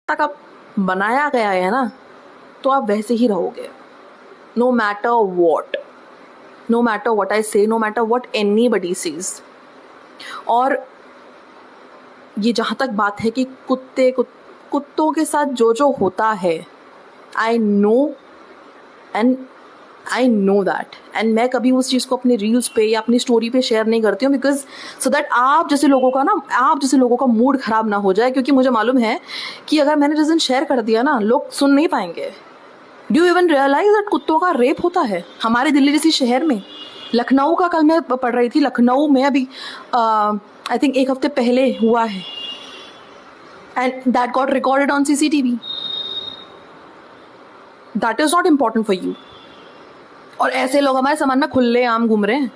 तक आप बनाया गया है ना, तो आप वैसे ही रहोगे, no matter what, no matter what I say, no matter what anybody says. और ये जहाँ तक बात है कि कुत्तों के साथ जो जो होता है, आई नो दैट, एंड मैं कभी उस चीज़ को अपने रील्स पे या अपनी स्टोरी पे शेयर नहीं करती हूँ, बिकॉज सो दैट आप जैसे लोगों का मूड ख़राब ना हो जाए, क्योंकि मुझे मालूम है कि अगर मैंने जिस दिन शेयर कर दिया ना, लोग सुन नहीं पाएंगे। Do you even realize that कुत्तों का रेप होता है हमारे दिल्ली जैसी शहर में? लखनऊ का कल मैं पढ़ रही थी, लखनऊ में अभी आई थिंक 1 हफ्ते पहले हुआ है, and that got recorded on CCTV। That is not important for you. और ऐसे लोग हमारे समाज में खुले आम घूम रहे हैं,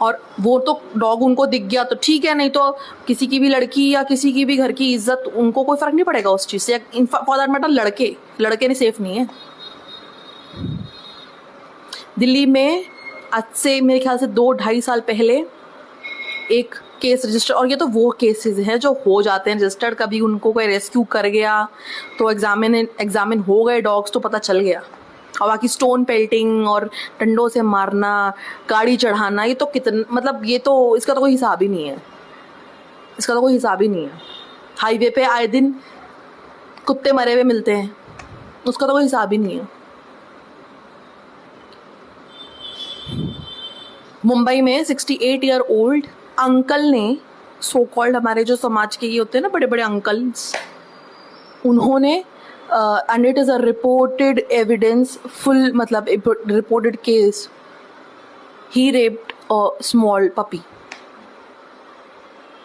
और वो तो डॉग उनको दिख गया तो ठीक है, नहीं तो किसी की भी लड़की या किसी की भी घर की इज्जत, उनको कोई फर्क नहीं पड़ेगा उस चीज़ से। फॉर दैट मैटर लड़के नहीं सेफ नहीं है। दिल्ली में आज से मेरे ख्याल से 2-2.5 साल पहले एक केस रजिस्टर, और ये तो वो केसेस हैं जो हो जाते हैं रजिस्टर्ड, कभी उनको कोई रेस्क्यू कर गया तो एग्जामिन हो गए डॉग्स तो पता चल गया। और बाकी स्टोन पेल्टिंग और डंडों से मारना, गाड़ी चढ़ाना, ये तो कितना, मतलब ये तो इसका तो कोई हिसाब ही नहीं है। हाईवे पे आए दिन कुत्ते मरे हुए मिलते हैं, उसका तो कोई हिसाब ही नहीं है। मुंबई में 68 ईयर ओल्ड अंकल ने, सो कॉल्ड हमारे जो समाज के ये होते हैं ना बड़े बड़े अंकल्स, उन्होंने and it is a reported evidence, full मतलब reported case, he raped a small puppy.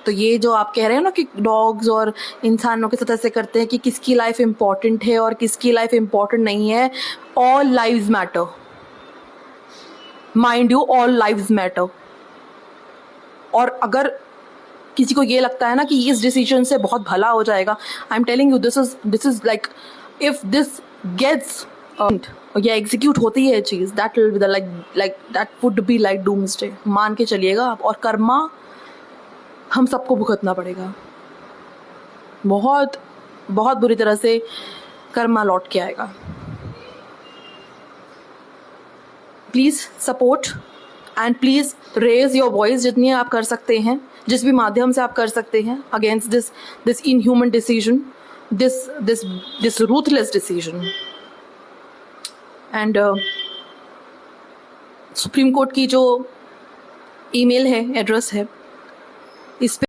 तो ये जो आप कह रहे हैं ना कि डॉग्स और इंसानों के साथ ऐसे करते हैं कि किसकी लाइफ इम्पॉर्टेंट है और किसकी लाइफ इम्पॉर्टेंट नहीं है, all lives matter, mind you, all lives matter. और अगर किसी को ये लगता है ना कि इस डिसीजन से बहुत भला हो जाएगा, I am telling you this is like, if this gets या एग्जीक्यूट होती है चीज़, that will be like that would be like doomsday, मान के चलिएगा आप। और कर्मा हम सबको भुगतना पड़ेगा, बहुत बहुत बुरी तरह से कर्मा लौट के आएगा। Please support and please raise your voice जितनी आप कर सकते हैं, जिस भी माध्यम से आप कर सकते हैं, against this inhuman decision, this ruthless decision. And supreme court की जो ईमेल है, एड्रेस है, इस पे